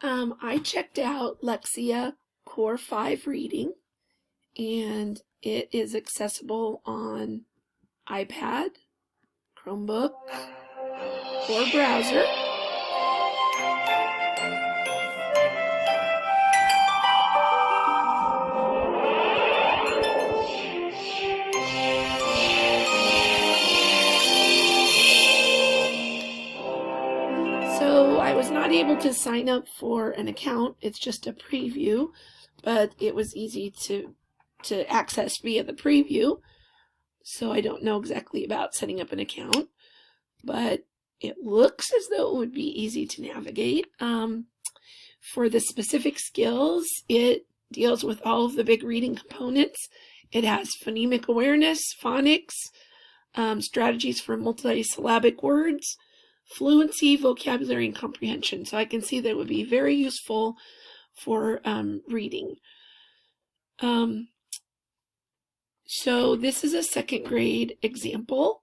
I checked out Lexia Core 5 reading, and it is accessible on iPad, Chromebook, or browser. So I was not able to sign up for an account. It's just a preview, but it was easy to access via the preview. So I don't know exactly about setting up an account, but it looks as though it would be easy to navigate. For the specific skills, it deals with all of the big reading components. It has phonemic awareness, phonics, strategies for multisyllabic words, fluency, vocabulary, and comprehension. So I can see that it would be very useful for reading. So this is a second grade example,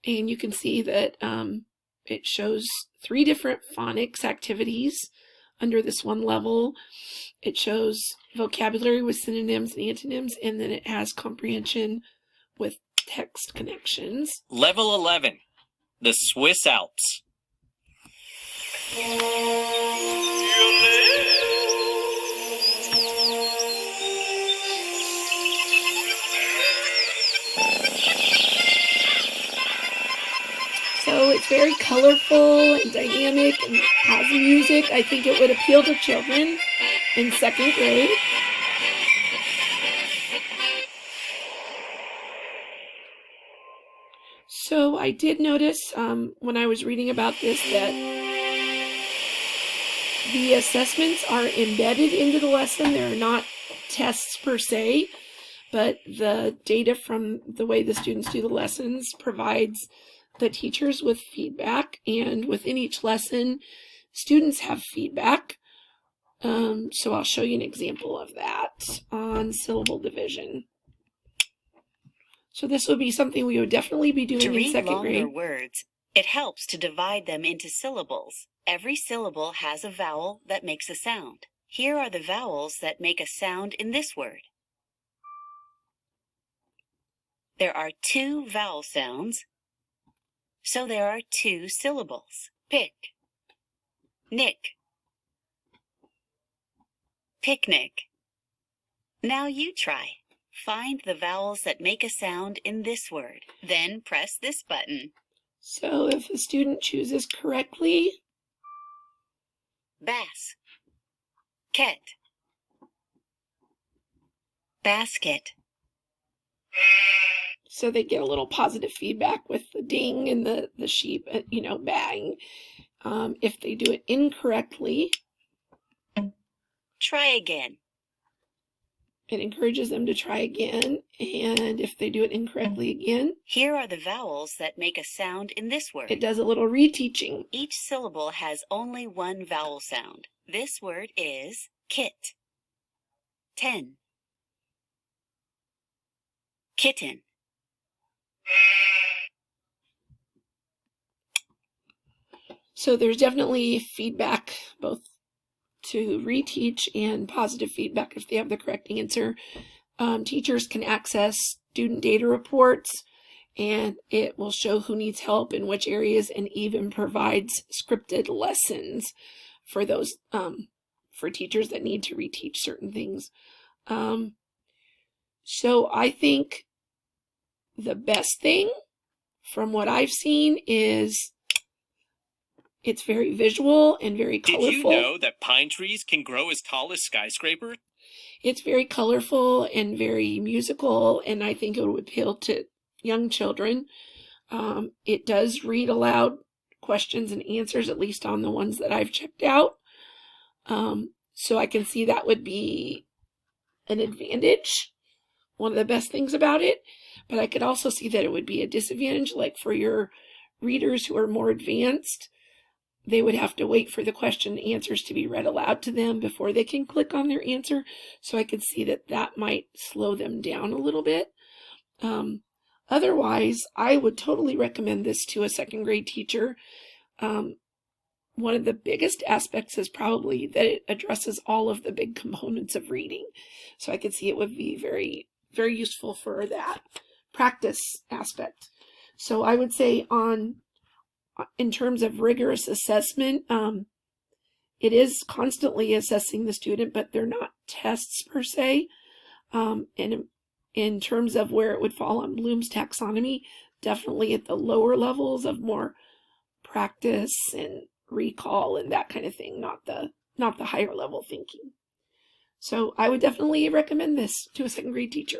and you can see that it shows 3 different phonics activities under this one level. It shows vocabulary with synonyms and antonyms, and then it has comprehension with text connections. Level 11, the Swiss Alps. So it's very colorful and dynamic and has music. I think it would appeal to children in second grade. So I did notice when I was reading about this that the assessments are embedded into the lesson. They're not tests per se, but the data from the way the students do the lessons provides the teachers with feedback, and within each lesson, students have feedback. So I'll show you an example of that on syllable division. So this would be something we would definitely be doing in second grade. To read longer words, it helps to divide them into syllables. Every syllable has a vowel that makes a sound. Here are the vowels that make a sound in this word. There are 2 vowel sounds, so there are 2 syllables. Pick, nick, picnic. Now you try. Find the vowels that make a sound in this word. Then press this button. So if a student chooses correctly, bass, ket, basket. so they get a little positive feedback with the ding and the sheep, bang. If they do it incorrectly, try again. It encourages them to try again, and if they do it incorrectly again, here are the vowels that make a sound in this word. It does a little reteaching. Each syllable has only 1 vowel sound. This word is kit, 10, kitten. So there's definitely feedback, both to reteach and positive feedback if they have the correct answer. Teachers can access student data reports, and it will show who needs help in which areas, and even provides scripted lessons for those for teachers that need to reteach certain things. So I think the best thing from what I've seen is it's very visual and very colorful. Did you know that pine trees can grow as tall as skyscrapers? It's very colorful and very musical, and I think it would appeal to young children. It does read aloud questions and answers, at least on the ones that I've checked out. So I can see that would be an advantage, one of the best things about it. But I could also see that it would be a disadvantage, like for your readers who are more advanced. They would have to wait for the question and answers to be read aloud to them before they can click on their answer. So I could see that that might slow them down a little bit. Otherwise, I would totally recommend this to a second grade teacher. one of the biggest aspects is probably that it addresses all of the big components of reading. So I could see it would be very, very useful for that practice aspect. So I would say in terms of rigorous assessment, it is constantly assessing the student, but they're not tests per se. And in terms of where it would fall on Bloom's taxonomy, definitely at the lower levels of more practice and recall and that kind of thing, not the higher level thinking. So I would definitely recommend this to a second grade teacher.